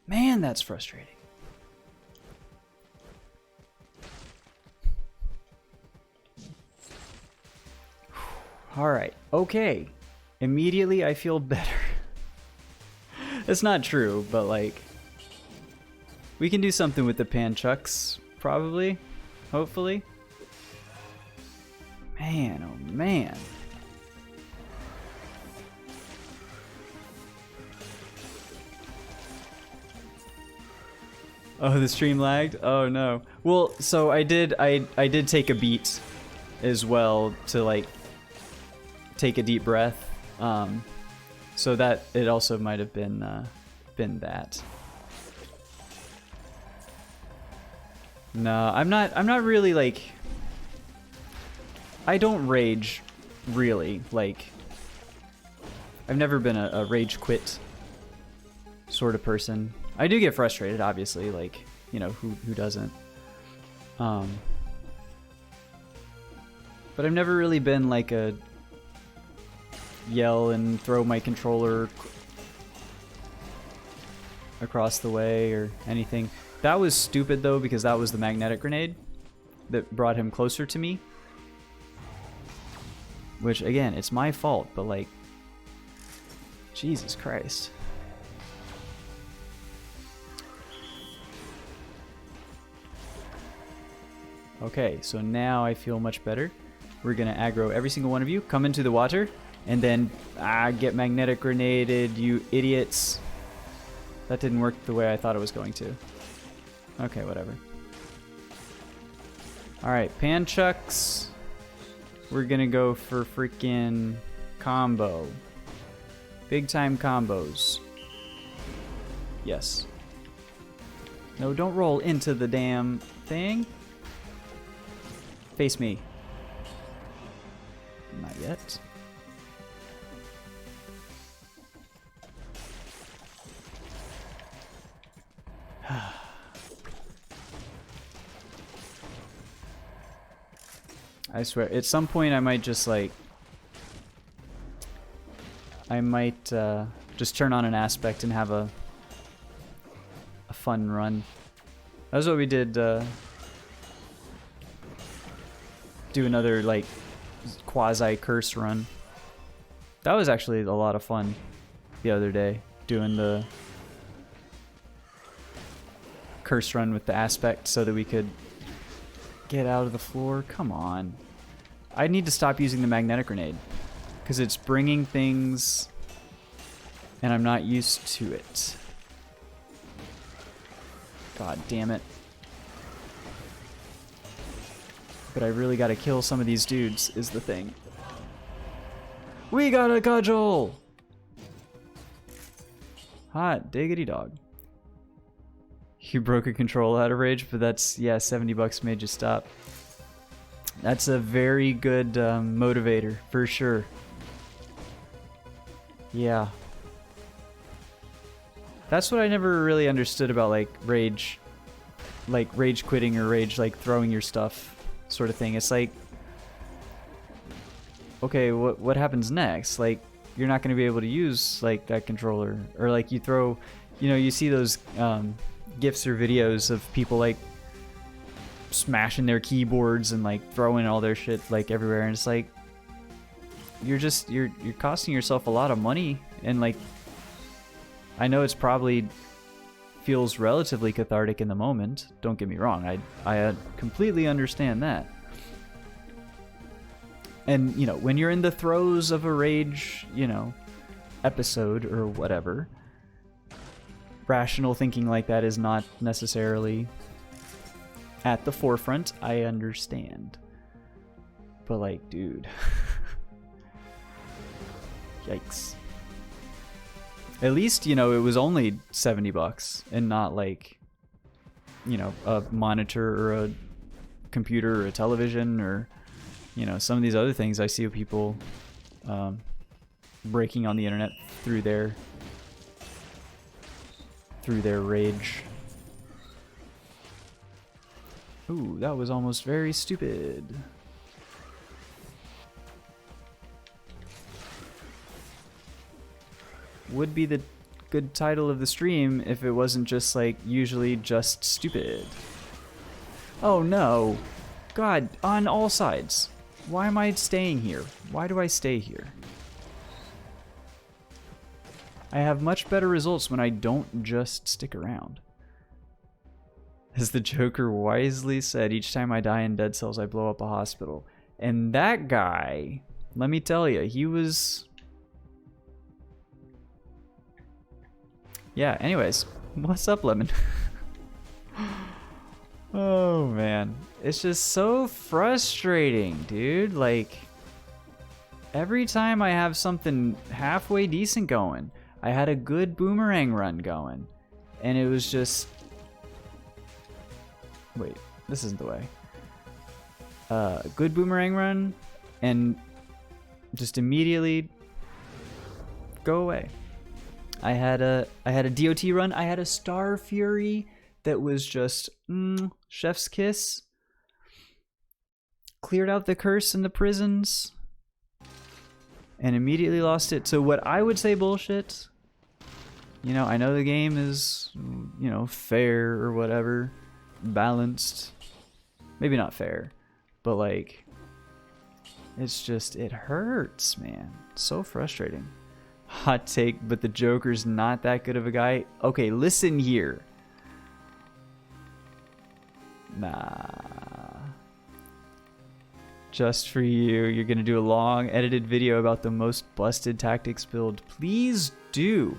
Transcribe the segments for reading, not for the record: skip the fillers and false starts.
Man, that's frustrating. Alright, okay. Immediately I feel better. It's not true, but like... we can do something with the panchucks, probably. Hopefully. Man, oh man. Oh, the stream lagged? Oh no. Well, so I did take a beat as well to like take a deep breath. So that it also might have been that. No, I'm not really like, I don't rage really, like I've never been a rage quit sort of person. I do get frustrated, obviously, like, you know, who doesn't? But I've never really been like a yell and throw my controller across the way or anything. That was stupid though, because that was the magnetic grenade that brought him closer to me. Which, again, it's my fault, but like, Jesus Christ. Okay, so now I feel much better. We're gonna aggro every single one of you, come into the water, and then get magnetic grenaded, you idiots. That didn't work the way I thought it was going to. Okay, whatever. Alright, panchucks. We're gonna go for freaking combo. Big time combos. Yes. No, don't roll into the damn thing. Face me. Not yet. I swear, at some point I might just like... I might just turn on an aspect and have a fun run. That's what we did, do another like quasi-curse run. That was actually a lot of fun the other day, doing the curse run with the aspect so that we could get out of the floor. Come on. I need to stop using the magnetic grenade because it's bringing things and I'm not used to it. God damn it. But I really gotta kill some of these dudes is the thing. We got a cudgel! Hot diggity dog. You broke a controller out of rage, but that's, yeah, 70 bucks made you stop. That's a very good motivator, for sure. Yeah. That's what I never really understood about, like, rage quitting or rage, like, throwing your stuff sort of thing. It's like, okay, what happens next? Like, you're not going to be able to use, like, that controller. Or, like, you throw, you know, you see those GIFs or videos of people, like, smashing their keyboards and like throwing all their shit like everywhere, and it's like you're costing yourself a lot of money. And like, I know it's probably feels relatively cathartic in the moment, don't get me wrong, I completely understand that. And you know, when you're in the throes of a rage, you know, episode or whatever, rational thinking like that is not necessarily at the forefront. I understand. But like, dude. Yikes. At least, you know, it was only 70 bucks and not like, you know, a monitor or a computer or a television or, you know, some of these other things I see people breaking on the internet through their rage. Ooh, that was almost very stupid. Would be the good title of the stream if it wasn't just like usually just stupid. Oh no. God, on all sides. Why am I staying here? Why do I stay here? I have much better results when I don't just stick around. As the Joker wisely said, each time I die in Dead Cells, I blow up a hospital. And that guy, let me tell you, he was... Yeah, anyways, what's up, Lemon? Oh, man. It's just so frustrating, dude. Like, every time I have something halfway decent going, I had a good boomerang run going, and it was just... Wait, this isn't the way. Good boomerang run, and just immediately go away. I had a DOT run. I had a Star Fury that was just chef's kiss. Cleared out the curse in the prisons, and immediately lost it to what I would say bullshit. You know, I know the game is, you know, fair or whatever, balanced. Maybe not fair, but like, it's just, it hurts, man. So frustrating. Hot take, but the Joker's not that good of a guy. Okay, listen here. Nah. Just for you, you're gonna do a long edited video about the most busted tactics build. Please do.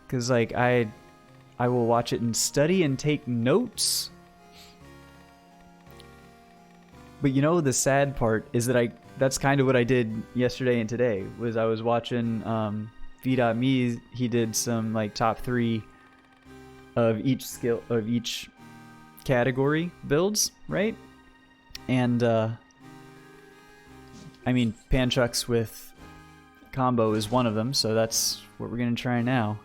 Cause like I will watch it and study and take notes. But you know the sad part is that that's kind of what I did yesterday and today. Was I was watching V.me. He did some like top 3 of each skill of each category builds, right? And I mean, Panchucks with combo is one of them, so that's what we're gonna try now.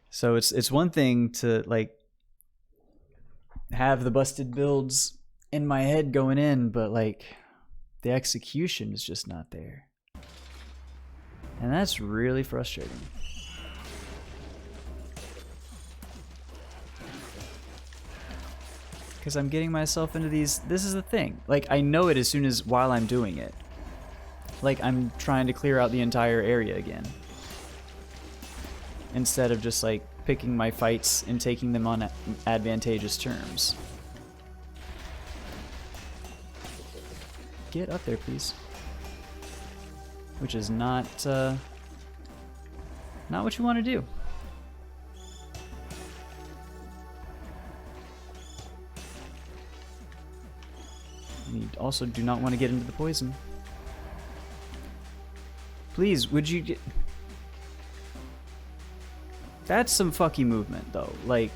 So it's one thing to like have the busted builds in my head going in, but like the execution is just not there. And that's really frustrating. Because I'm getting myself into these, this is the thing. Like I know it as soon as while I'm doing it. Like I'm trying to clear out the entire area again. Instead of just like picking my fights and taking them on advantageous terms. Get up there, please. Which is not what you want to do. You also do not want to get into the poison. Please, would you get... That's some fucky movement, though. Like,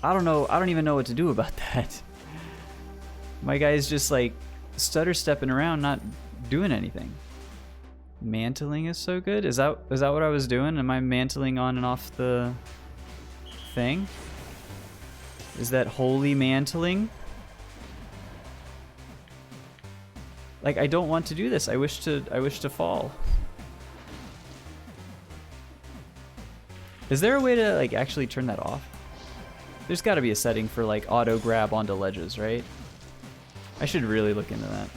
I don't know. I don't even know what to do about that. My guy's just like stutter stepping around, not doing anything. Mantling is so good. Is that what I was doing? Am I mantling on and off the thing? Is that holy mantling? Like I don't want to do this. I wish to fall. Is there a way to like actually turn that off? There's got to be a setting for like auto grab onto ledges, right? I should really look into that.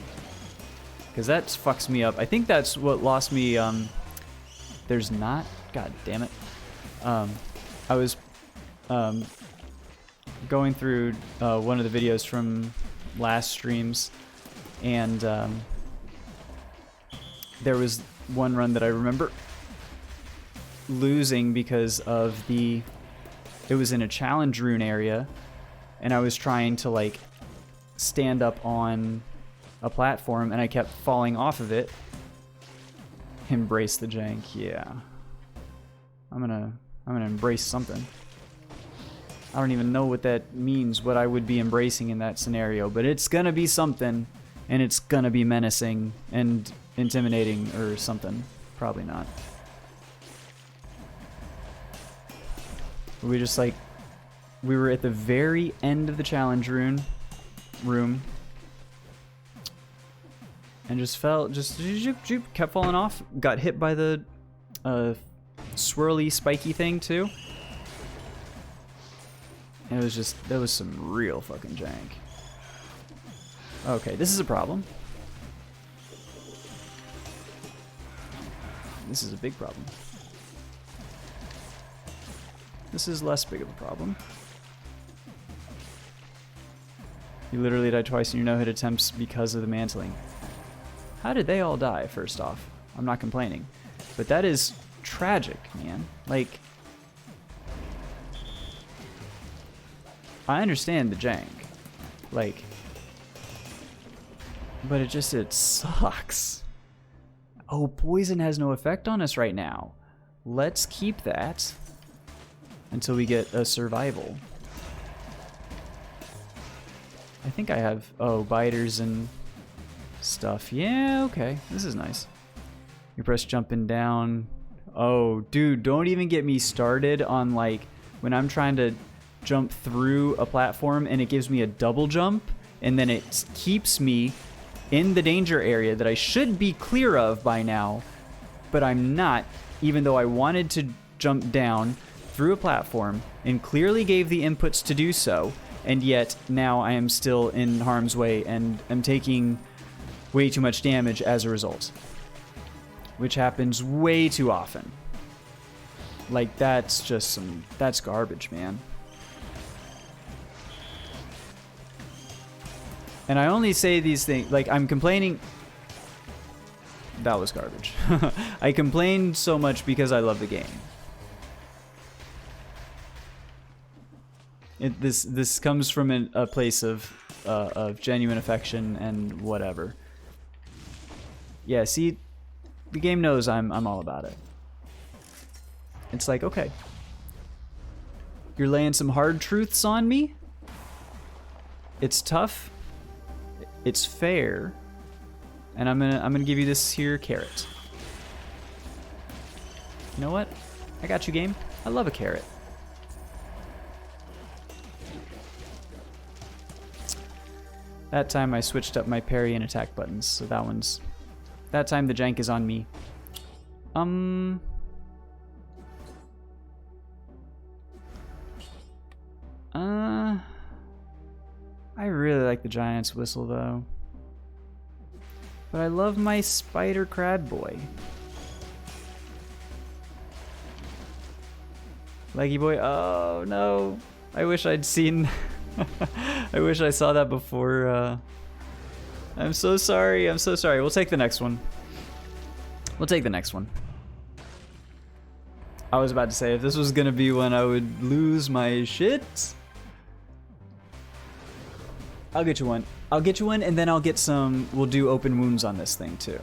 Because that fucks me up. I think that's what lost me. There's not. God damn it. I was going through one of the videos from last streams, and there was one run that I remember losing because of it was in a challenge rune area, and I was trying to like stand up on a platform and I kept falling off of it. Embrace the jank. Yeah, I'm gonna embrace something. I don't even know what that means, what I would be embracing in that scenario, but it's gonna be something, and it's gonna be menacing and intimidating or something. Probably not. We just like, we were at the very end of the challenge room, and just fell, just kept falling off. Got hit by the swirly, spiky thing too. And it was just, that was some real fucking jank. Okay, this is a problem. This is a big problem. This is less big of a problem. You literally died twice in your no-hit attempts because of the mantling. How did they all die, first off? I'm not complaining. But that is tragic, man. Like, I understand the jank. Like, but it sucks. Oh, poison has no effect on us right now. Let's keep that until we get a survival. I think I have, oh, biters and stuff. Yeah, okay, this is nice. You press jumping down. Oh, dude, don't even get me started on, like, when I'm trying to jump through a platform and it gives me a double jump and then it keeps me in the danger area that I should be clear of by now, but I'm not, even though I wanted to jump down through a platform and clearly gave the inputs to do so, and yet now I am still in harm's way and am taking way too much damage as a result. Which happens way too often. Like, that's just that's garbage, man. And I only say these things, like, I'm complaining. That was garbage. I complained so much because I love the game. This comes from a place of genuine affection and whatever. Yeah, see, the game knows I'm all about it. It's like, okay, you're laying some hard truths on me. It's tough. It's fair, and I'm gonna give you this here carrot. You know what? I got you, game. I love a carrot. That time I switched up my parry and attack buttons, so that time the jank is on me. I really like the giant's whistle though. But I love my spider crab boy. Leggy boy, oh no. I wish I'd seen I wish I saw that before. I'm so sorry, I'm so sorry. We'll take the next one. We'll take the next one. I was about to say, if this was gonna be when I would lose my shit, I'll get you one. I'll get you one, and then I'll get some. We'll do open wounds on this thing too.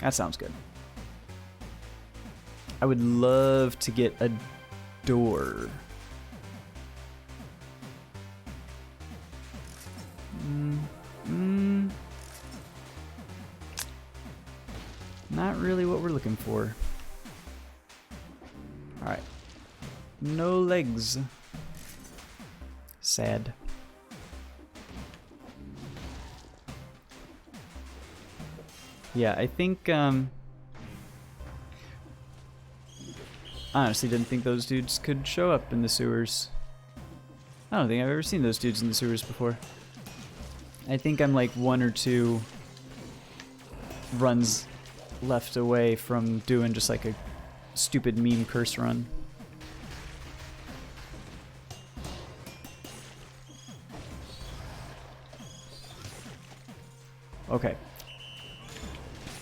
That sounds good. I would love to get a door. Not really what we're looking for. Alright. No legs. Sad. Yeah, I think, I honestly didn't think those dudes could show up in the sewers. I don't think I've ever seen those dudes in the sewers before. I think I'm like 1 or 2 runs left away from doing just like a stupid meme curse run. Okay.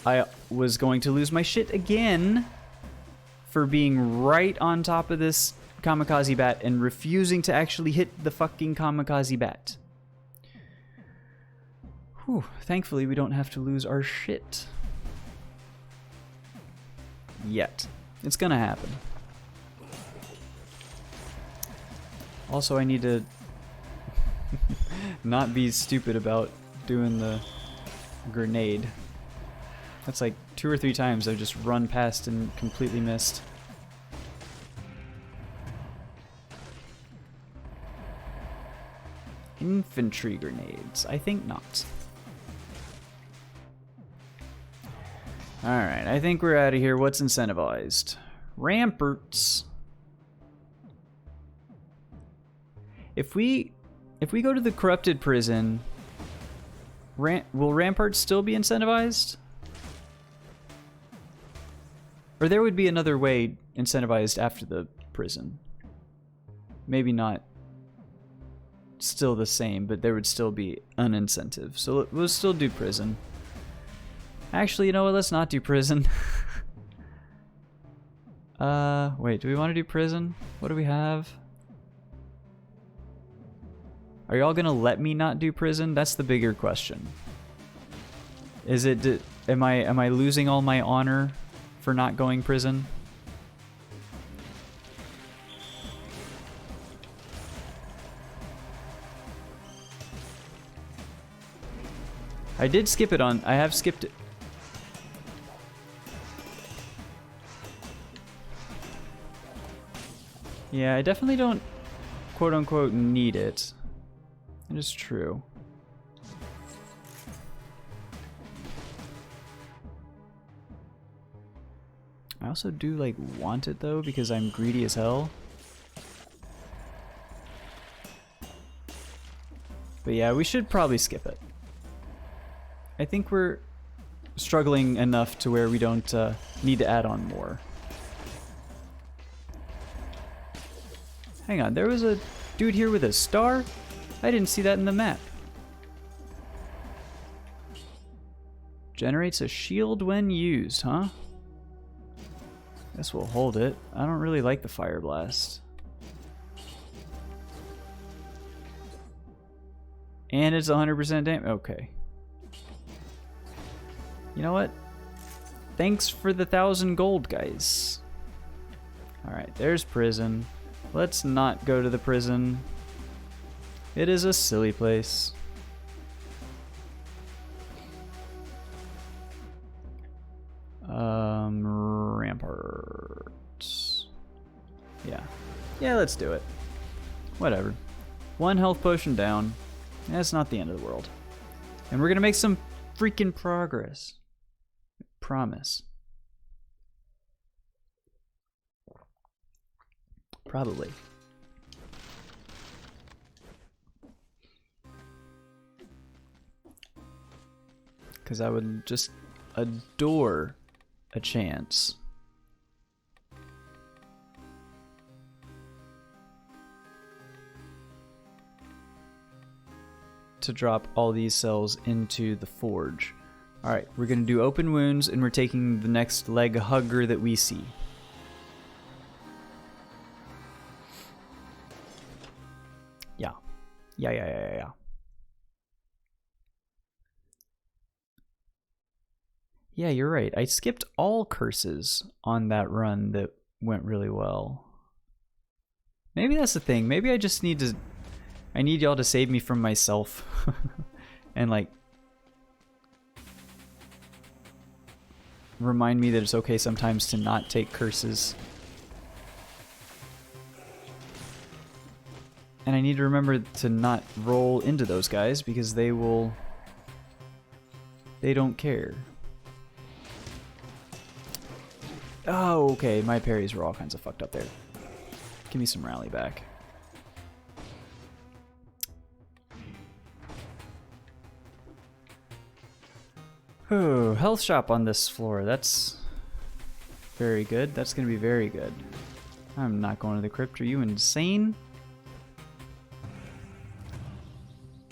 I was going to lose my shit again for being right on top of this kamikaze bat and refusing to actually hit the fucking kamikaze bat. Whew, thankfully we don't have to lose our shit. Yet. It's gonna happen. Also, I need to not be stupid about doing the grenade. That's like 2 or 3 times I've just run past and completely missed. Infantry grenades. I think not. Alright, I think we're out of here. What's incentivized? Ramparts. If we go to the corrupted prison, will Ramparts still be incentivized? Or there would be another way incentivized after the prison. Maybe not still the same, but there would still be an incentive. So we'll still do prison. Actually, you know what? Let's not do prison. Wait, do we want to do prison? What do we have? Are y'all gonna let me not do prison? That's the bigger question. Is it, am I losing all my honor for not going prison? I did skip it on, I have skipped it. Yeah, I definitely don't quote unquote need it. It is true. I also do like want it though because I'm greedy as hell. But yeah, we should probably skip it. I think we're struggling enough to where we don't need to add on more. Hang on, there was a dude here with a star? I didn't see that in the map. Generates a shield when used, huh? Guess we'll hold it. I don't really like the fire blast. And it's 100% damage. Okay. You know what? Thanks for the 1,000 gold, guys. Alright, there's prison. Let's not go to the prison. It is a silly place. Ramparts. Yeah. Yeah, let's do it. Whatever. 1 health potion down. That's not the end of the world. And we're gonna make some freaking progress. Promise. Probably. Because I would just adore a chance to drop all these cells into the forge. Alright, we're going to do open wounds, and we're taking the next leg hugger that we see. Yeah. Yeah. Yeah, you're right. I skipped all curses on that run that went really well. Maybe that's the thing. Maybe I just need to... I need y'all to save me from myself. And like... remind me that it's okay sometimes to not take curses. And I need to remember to not roll into those guys because they will... they don't care. Oh, okay. My parries were all kinds of fucked up there. Give me some rally back. Oh, health shop on this floor. That's very good. That's going to be very good. I'm not going to the crypt. Are you insane?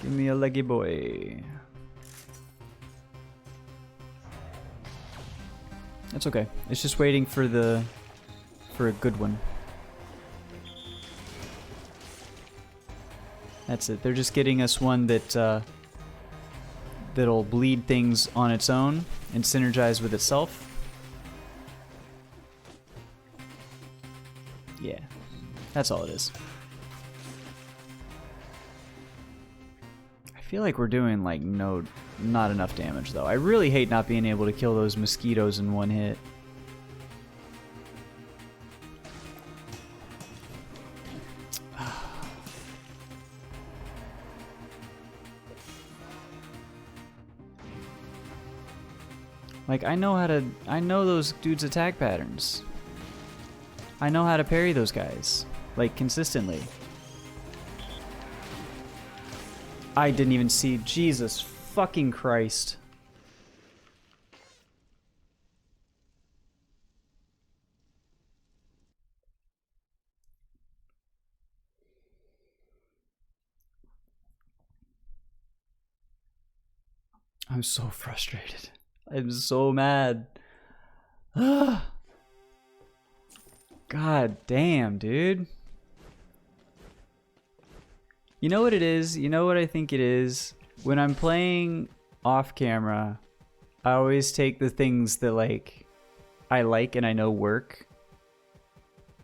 Give me a leggy boy. That's okay. It's just waiting for a good one. That's it. They're just getting us one that that'll bleed things on its own and synergize with itself. Yeah. That's all it is. I feel like we're doing like not enough damage though. I really hate not being able to kill those mosquitoes in one hit. Like, I know those dudes' attack patterns. I know how to parry those guys, like, consistently. I didn't even see. Jesus fucking Christ. I'm so frustrated. I'm so mad. God damn, dude. You know what it is? You know what I think it is? When I'm playing off camera, I always take the things that like I like and I know work.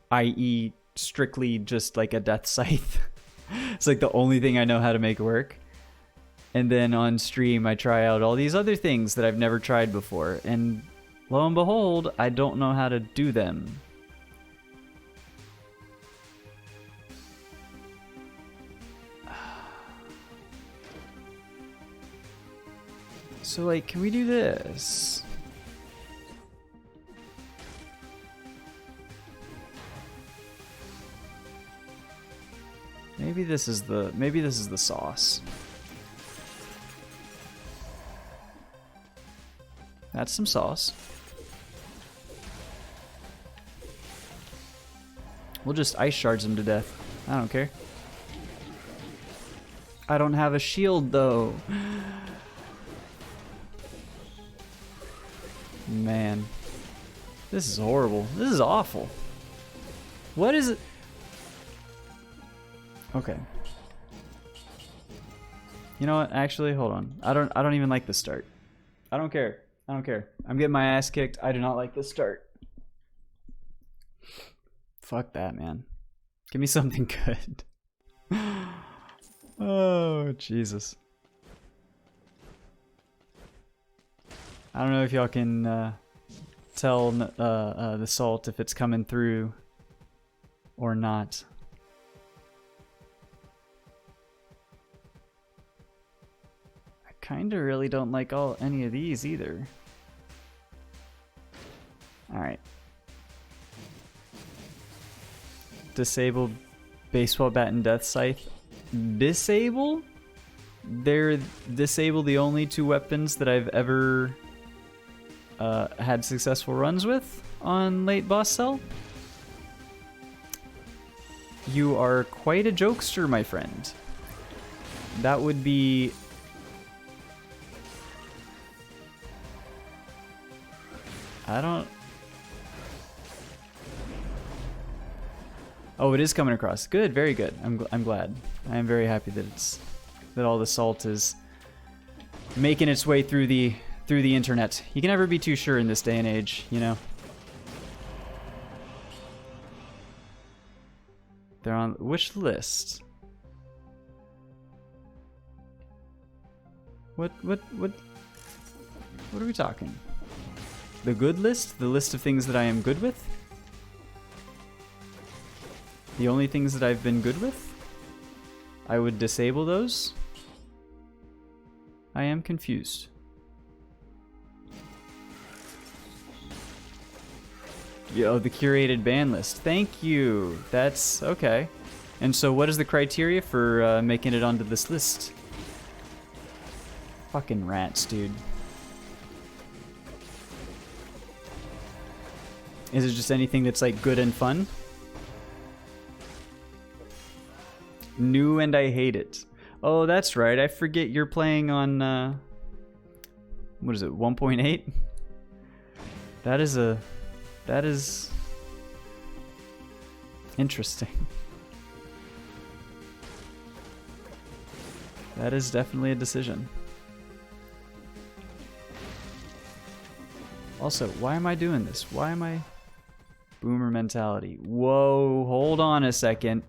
I.e. strictly just like a death scythe. It's like the only thing I know how to make work. And then on stream I try out all these other things that I've never tried before. And lo and behold, I don't know how to do them. So like, can we do this? Maybe this is the sauce. That's some sauce. We'll just ice shards him to death. I don't care. I don't have a shield though. Man, this is horrible. This is awful. What is it? Okay. You know what? Actually, hold on. I don't even like this start. I don't care. I don't care. I'm getting my ass kicked. I do not like this start. Fuck that, man. Give me something good. Oh, Jesus. I don't know if y'all can tell the salt if it's coming through or not. I kinda really don't like any of these either. Alright. Disable baseball bat and death scythe. Disable? They're disable the only two weapons that I've ever had successful runs with on late boss cell. You are quite a jokester, my friend. That would be... I don't... Oh, it is coming across. Good, very good. I'm glad. I am very happy that all the salt is making its way through the internet. You can never be too sure in this day and age, you know. They're on which list? What are we talking? The good list? The list of things that I am good with? The only things that I've been good with? I would disable those? I am confused. Yo, the curated ban list. Thank you. That's okay. And so what is the criteria for making it onto this list? Fucking rats, dude. Is it just anything that's like good and fun? New and I hate it. Oh, that's right. I forget you're playing on what is it? 1.8? That is interesting. That is definitely a decision. Also, why am I doing this? Why am I... Boomer mentality. Whoa, hold on a second.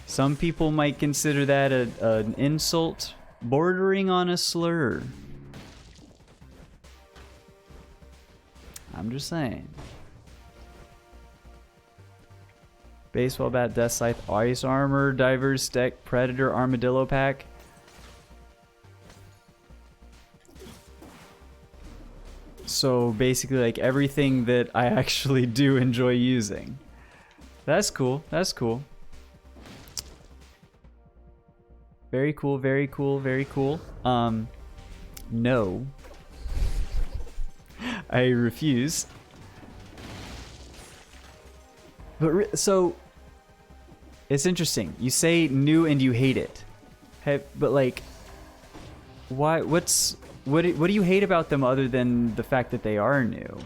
Some people might consider that an insult bordering on a slur. I'm just saying. Baseball bat, death scythe, ice armor, diverse deck, predator, armadillo pack. So basically, like everything that I actually do enjoy using. That's cool. That's cool. Very cool. Very cool. Very cool. No. I refuse. But so it's interesting. You say new and you hate it. But like, why? What do you hate about them other than the fact that they are new?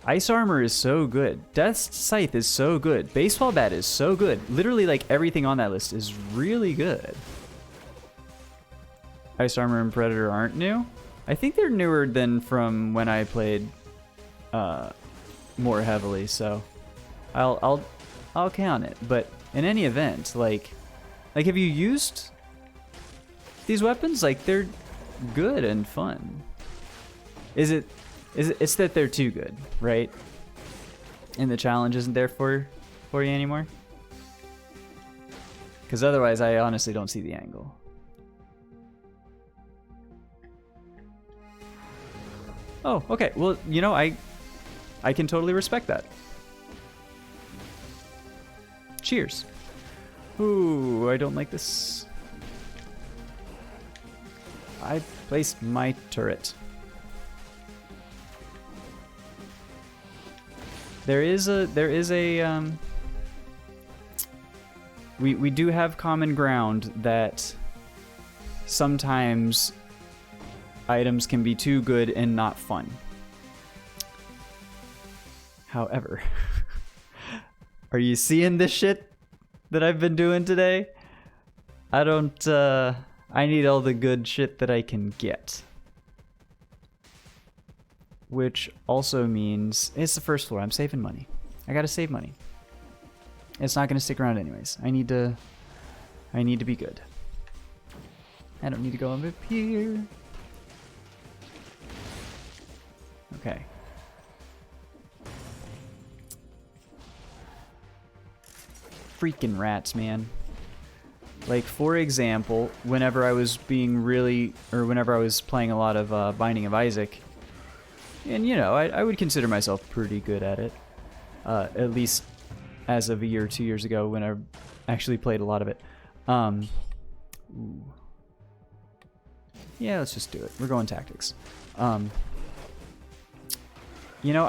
Ice armor is so good. Death's scythe is so good. Baseball bat is so good. Literally, like everything on that list is really good. Ice armor and predator aren't new. I think they're newer than from when I played more heavily. So I'll count it. But in any event, like have you used these weapons? Like they're good and fun. It's that they're too good, right? And the challenge isn't there for you anymore? Because otherwise, I honestly don't see the angle. Oh, okay. Well, you know, I can totally respect that. Cheers. Ooh, I don't like this. I placed my turret. There is a we do have common ground that sometimes items can be too good and not fun. However, are you seeing this shit that I've been doing today? I need all the good shit that I can get. Which also means it's the first floor. I'm saving money. I gotta save money. It's not gonna stick around anyways. I need to be good. I don't need to go up here. Okay. Freaking rats, man. Like, for example, whenever I was whenever I was playing a lot of Binding of Isaac, and, you know, I would consider myself pretty good at it. At least as of a year or 2 years ago when I actually played a lot of it. Ooh. Yeah, let's just do it. We're going tactics. You know,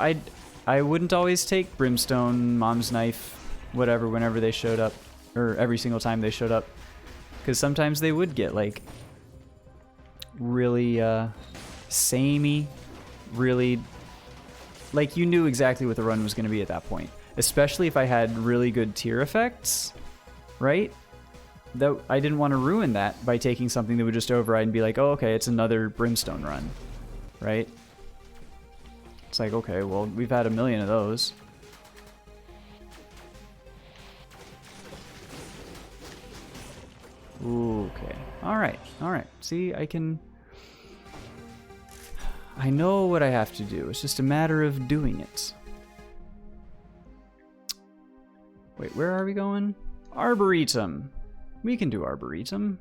I wouldn't always take Brimstone, Mom's Knife, whatever, whenever they showed up. Or every single time they showed up. Because sometimes they would get, like, really samey. Really, like, you knew exactly what the run was going to be at that point, especially if I had really good tier effects, right? Though I didn't want to ruin that by taking something that would just override and be like, oh, okay, it's another Brimstone run, right? It's like, okay, well, we've had a million of those. Ooh, okay, all right. See, I know what I have to do. It's just a matter of doing it. Wait, where are we going? Arboretum. We can do Arboretum.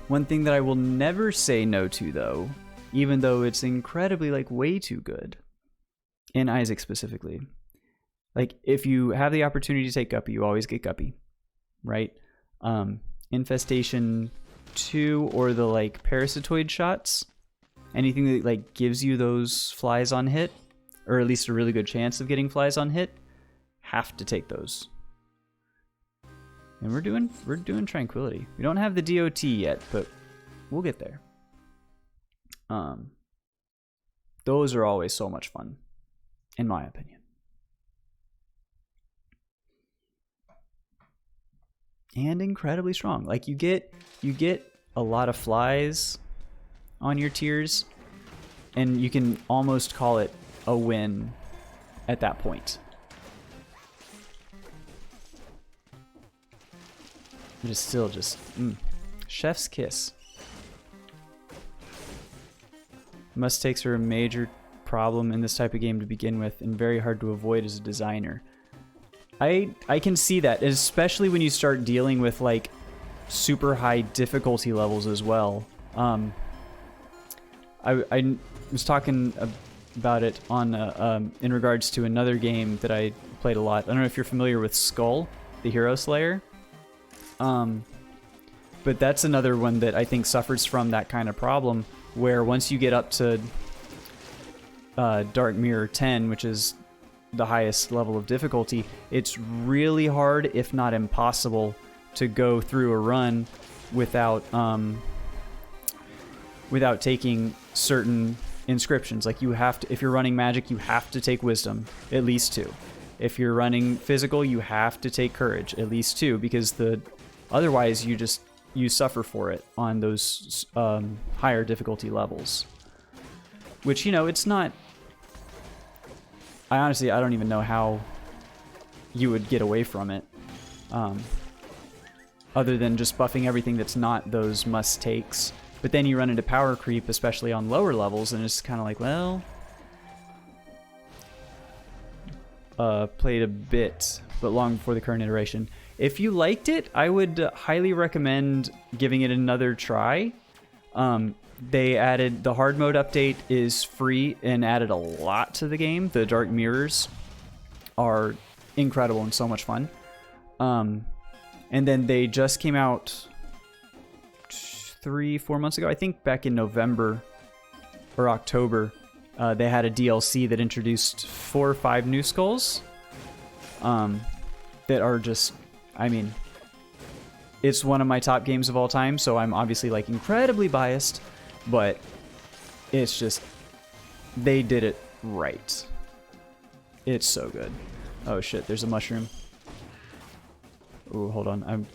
One thing that I will never say no to, though, even though it's incredibly, like, way too good, in Isaac specifically, like, if you have the opportunity to take Guppy, you always get Guppy. Right? Infestation 2 or the, like, parasitoid shots. Anything that, like, gives you those flies on hit, or at least a really good chance of getting flies on hit, have to take those. And we're doing Tranquility. We don't have the DOT yet, but we'll get there. Those are always so much fun, in my opinion. And incredibly strong. Like, you get a lot of flies on your tiers, and you can almost call it a win at that point. It is still just chef's kiss. Mistakes are a major problem in this type of game to begin with, and very hard to avoid as a designer. I can see that, especially when you start dealing with like super high difficulty levels as well. I was talking about it on in regards to another game that I played a lot. I don't know if you're familiar with Skull, the Hero Slayer. But that's another one that I think suffers from that kind of problem, where once you get up to Dark Mirror 10, which is the highest level of difficulty, it's really hard, if not impossible, to go through a run without without taking certain inscriptions. Like you have to, if you're running magic, you have to take wisdom, at least 2. If you're running physical, you have to take courage, at least 2, because otherwise you suffer for it on those higher difficulty levels. Which, you know, it's not... I don't even know how you would get away from it. Other than just buffing everything that's not those must-takes. But then you run into power creep, especially on lower levels, and it's kind of like, well... played a bit, but long before the current iteration. If you liked it, I would highly recommend giving it another try. They added the hard mode update is free and added a lot to the game. The Dark Mirrors are incredible and so much fun. And then they just came out 3-4 months ago, I think back in November or October. They had a DLC that introduced 4 or 5 new skulls that are just, I mean, it's one of my top games of all time, so I'm obviously like incredibly biased, but it's just, they did it right. It's so good. Oh shit, there's a mushroom. Ooh, hold on, I'm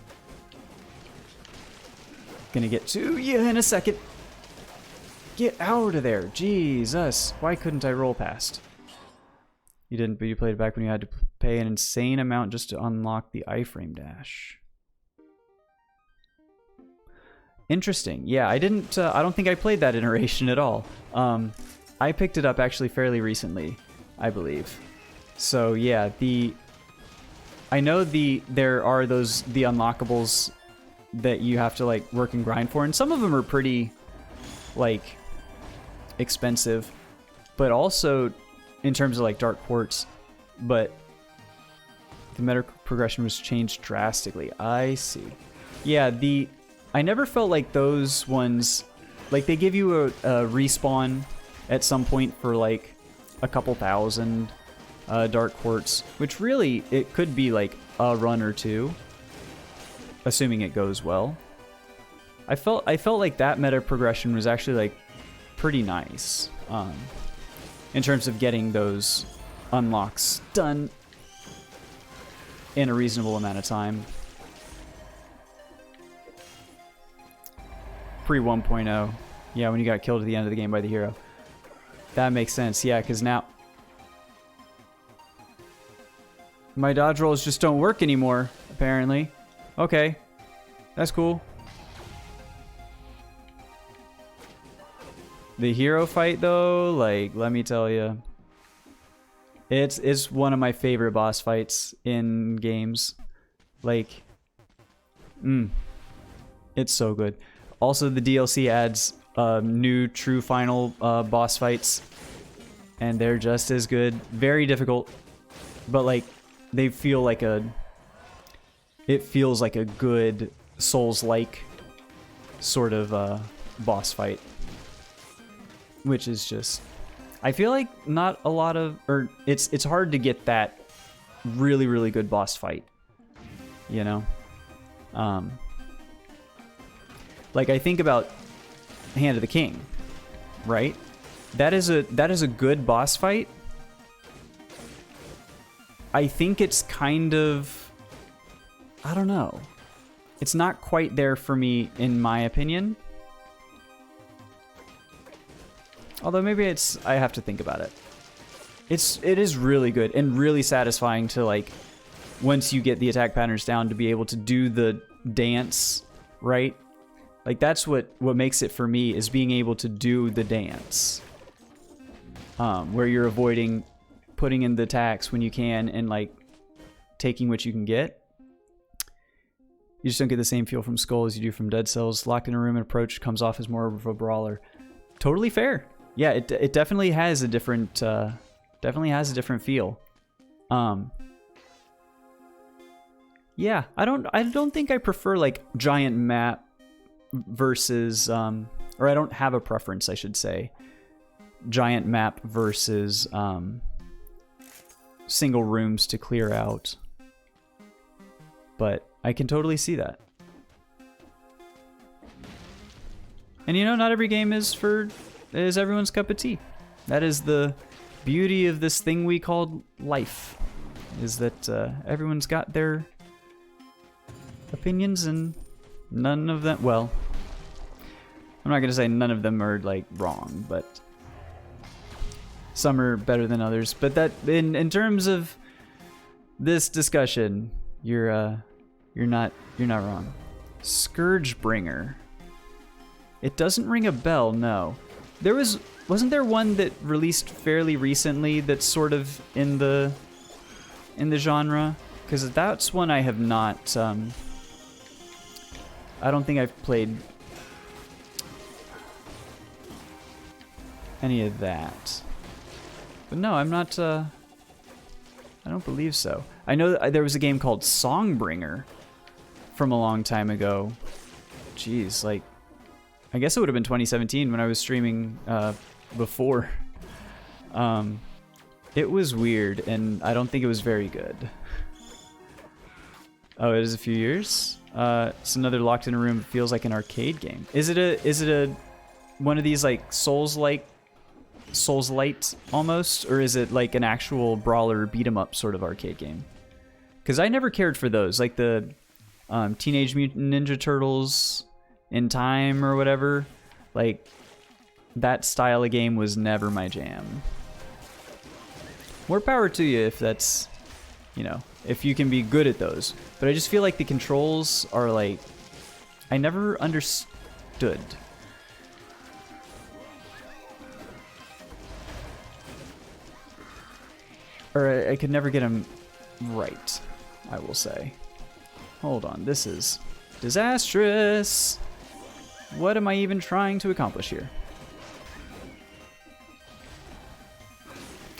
gonna get to you in a second. Get out of there, Jesus. Why couldn't I roll past? You didn't, but you played it back when you had to pay an insane amount just to unlock the iframe dash. Interesting. Yeah, I didn't, I don't think I played that iteration at all. I picked it up actually fairly recently, I believe. So yeah, I know there are the unlockables that you have to like work and grind for, and some of them are pretty like expensive, but also in terms of like dark quartz, but the meta progression was changed drastically. I see. Yeah, I never felt like those ones, like they give you a respawn at some point for like a couple thousand dark quartz, which really it could be like a run or 2, assuming it goes well. I felt like that meta progression was actually like pretty nice in terms of getting those unlocks done in a reasonable amount of time. Pre 1.0. Yeah, when you got killed at the end of the game by the hero. That makes sense. Yeah, because now my dodge rolls just don't work anymore, apparently. Okay. That's cool. The hero fight, though, like, let me tell you, it's one of my favorite boss fights in games. Like, it's so good. Also, the DLC adds new true final boss fights, and they're just as good. Very difficult, but like, they feel like it feels like a good Souls-like sort of boss fight. Which is just, I feel like not a lot of, or it's hard to get that really, really good boss fight, you know? Like I think about Hand of the King, right? That is a good boss fight. I think it's kind of, I don't know. It's not quite there for me, in my opinion. Although maybe I have to think about it. It is really good and really satisfying to like, once you get the attack patterns down, to be able to do the dance, right? Like that's what makes it for me, is being able to do the dance. Where you're avoiding putting in the attacks when you can, and like taking what you can get. You just don't get the same feel from Skull as you do from Dead Cells. Locked in a room and approach comes off as more of a brawler. Totally fair. Yeah, it definitely has a different feel. Yeah, I don't think I prefer like giant map versus or I don't have a preference, I should say. Giant map versus single rooms to clear out. But I can totally see that. And you know, not every game is everyone's cup of tea. That is the beauty of this thing we call life, is that everyone's got their opinions, and none of them, well, I'm not gonna say none of them are like wrong, but some are better than others. But that in terms of this discussion, you're not wrong. Scourgebringer. It doesn't ring a bell, no. Wasn't there one that released fairly recently that's sort of in the genre? Because that's one I have not. I don't think I've played any of that. But no, I'm not. I don't believe so. I know that there was a game called Songbringer from a long time ago. Jeez, like, I guess it would have been 2017 when I was streaming before. It was weird, and I don't think it was very good. Oh, it is a few years? It's another locked in a room. It feels like an arcade game. Is it a one of these like Souls-Light almost, or is it like an actual brawler beat 'em up sort of arcade game? Because I never cared for those, like the Teenage Mutant Ninja Turtles in Time or whatever. Like, that style of game was never my jam. More power to you if that's, you know, if you can be good at those. But I just feel like the controls are like, I never understood. Or I could never get them right, I will say. Hold on, this is disastrous. What am I even trying to accomplish here?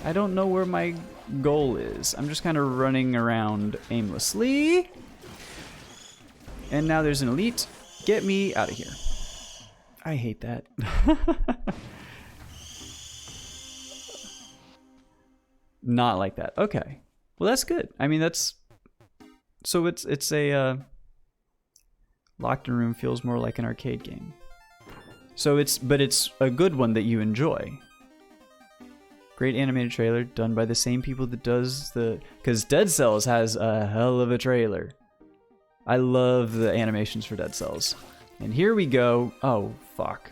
I don't know where my goal is. I'm just kind of running around aimlessly. And now there's an elite. Get me out of here. I hate that. Not like that. Okay. Well, that's good. I mean, that's... So it's a... Locked in room feels more like an arcade game. So but it's a good one that you enjoy. Great animated trailer done by the same people that does the... Because Dead Cells has a hell of a trailer. I love the animations for Dead Cells. And here we go. Oh, fuck.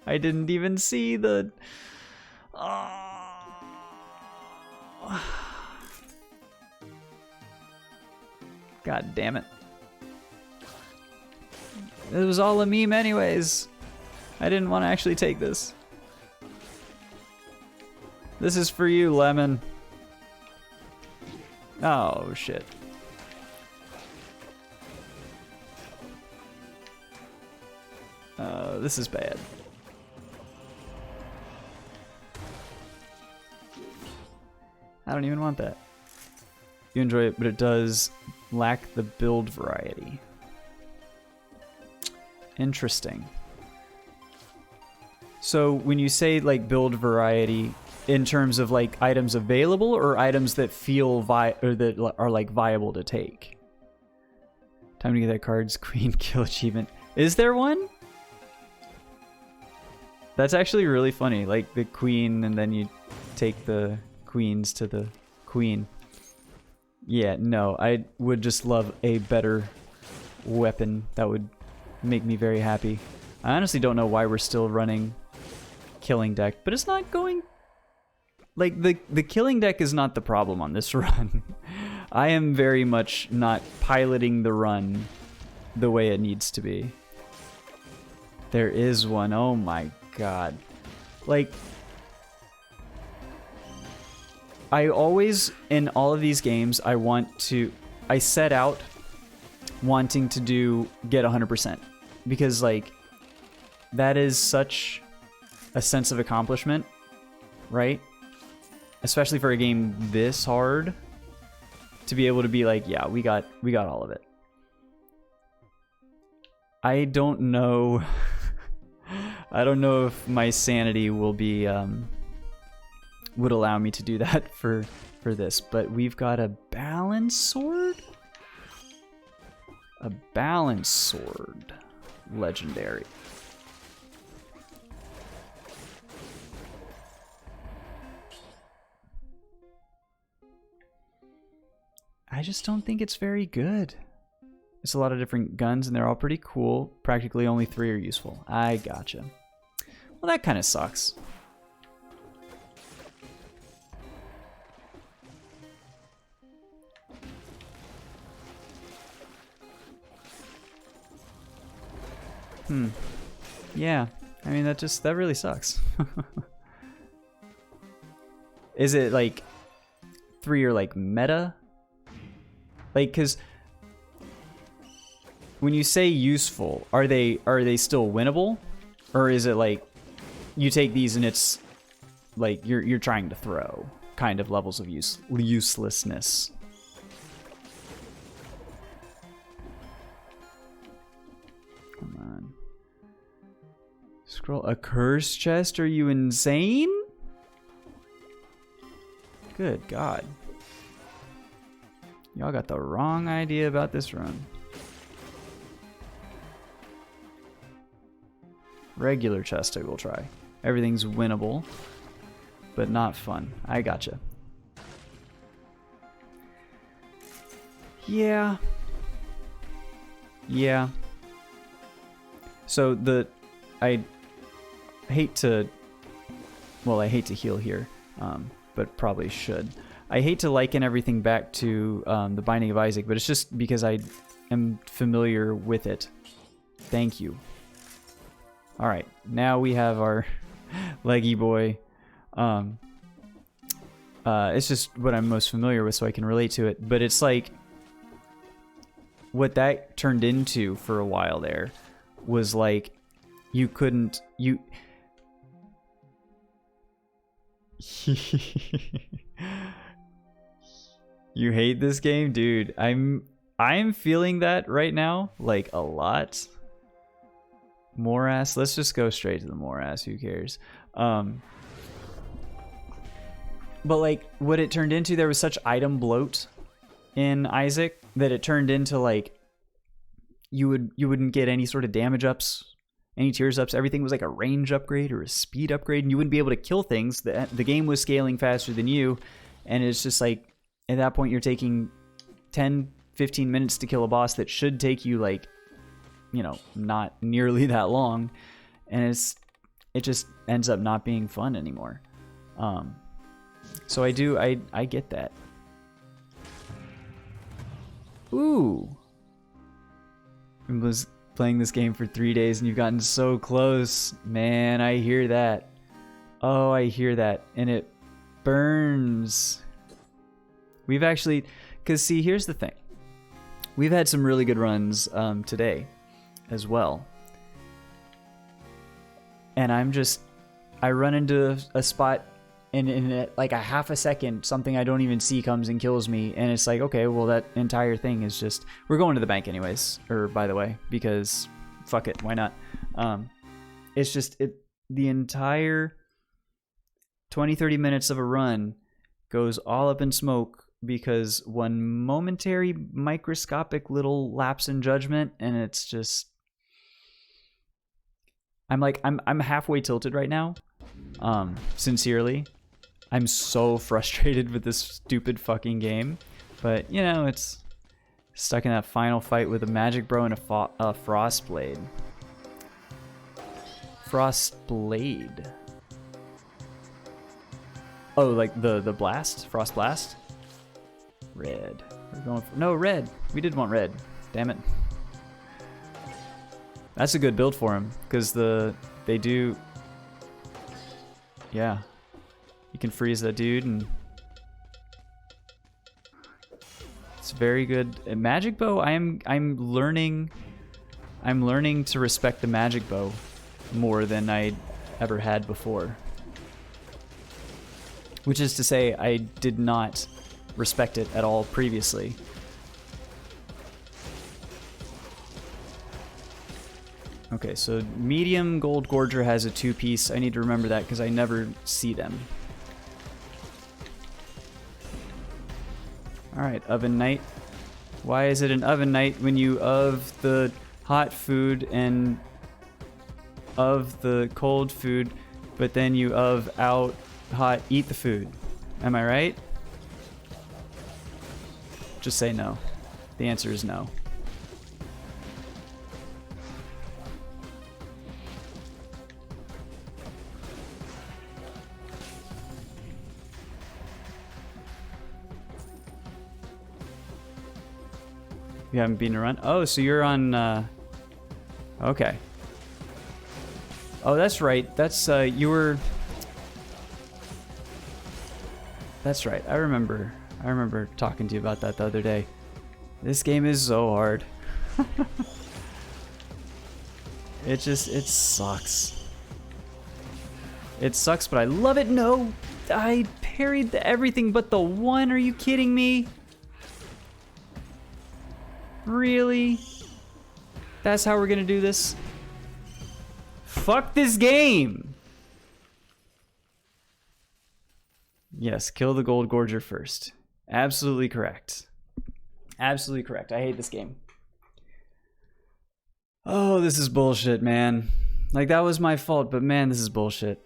I didn't even see the... Oh. God damn it. It was all a meme anyways. I didn't want to actually take this. This is for you, Lemon. Oh, shit. This is bad. I don't even want that. You enjoy it, but it does lack the build variety. Interesting. So when you say like build variety, in terms of like items available or items that feel or that are like viable to take? Time to get that card's queen kill achievement. Is there one? That's actually really funny. Like the queen, and then you take the queens to the queen. Yeah, no, I would just love a better weapon. That would make me very happy. I honestly don't know why we're still running killing deck, but it's not going... Like, the killing deck is not the problem on this run. I am very much not piloting the run the way it needs to be. There is one. Oh my god. Like... I always, in all of these games, I set out wanting to get 100%. Because, like, that is such a sense of accomplishment, right? Especially for a game this hard, to be able to be like, yeah, we got all of it. I don't know. I don't know if my sanity will be would allow me to do that for this, but we've got a balance sword. A balance sword, legendary. I just don't think it's very good. It's a lot of different guns, and they're all pretty cool. Practically only 3 are useful. I gotcha. Well, that kind of sucks. Yeah. I mean, that really sucks. Is it like 3 are like meta? Like, cause when you say useful, are they still winnable? Or is it like you take these and it's like you're trying to throw kind of levels of uselessness? Come on. Scroll a curse chest? Are you insane? Good God. Y'all got the wrong idea about this run. Regular chest I will try. Everything's winnable, but not fun. I gotcha. Yeah. Yeah. So I hate to heal here, but probably should. I hate to liken everything back to the Binding of Isaac, but it's just because I am familiar with it. Thank you. All right, now we have our leggy boy. It's just what I'm most familiar with, so I can relate to it. But it's like what that turned into for a while there was like you couldn't you. You hate this game, dude. I'm feeling that right now, like a lot. Morass. Let's just go straight to the morass. Who cares? But like what it turned into, there was such item bloat in Isaac that it turned into like you wouldn't get any sort of damage ups, any tears ups. Everything was like a range upgrade or a speed upgrade, and you wouldn't be able to kill things. The game was scaling faster than you, and it's just like at that point you're taking 10-15 minutes to kill a boss that should take you like, you know, not nearly that long, and it just ends up not being fun anymore. So I get that. Ooh. I was playing this game for 3 days and you've gotten so close. Man, I hear that. Oh, I hear that. And it burns. We've actually, because see, here's the thing. We've had some really good runs today as well. And I run into a spot and in like a half a second, something I don't even see comes and kills me. And it's like, okay, well, that entire thing is just, we're going to the bank anyways, or by the way, because fuck it, why not? It's just, the entire 20-30 minutes of a run goes all up in smoke because one momentary microscopic little lapse in judgment, and it's just, I'm halfway tilted right now. Sincerely, I'm so frustrated with this stupid fucking game, but you know, it's stuck in that final fight with a magic bro and a frost blade. Frost blade. Oh, like the blast, frost blast. Red. We're going for no red. We did want red. Damn it. That's a good build for him because they do. Yeah. You can freeze that dude and very good. Magic bow, I'm learning to respect the magic bow more than I ever had before. Which is to say, I did not respect it at all previously. Okay, so medium gold gorger has a 2-piece. I need to remember that because I never see them. Alright, oven knight. Why is it an oven knight when you of the hot food and of the cold food, but then you of out hot eat the food? Am I right? Just say no. The answer is no. You haven't been to run? Oh, so you're on, okay. Oh, that's right. That's, you were... That's right. I remember talking to you about that the other day. This game is so hard. It sucks. It sucks, but I love it. No, I parried everything but the one. Are you kidding me? Really? That's how we're gonna do this? Fuck this game! Yes, kill the gold gorger first. Absolutely correct. Absolutely correct. I hate this game. Oh, this is bullshit, man. Like, that was my fault, but man, this is bullshit.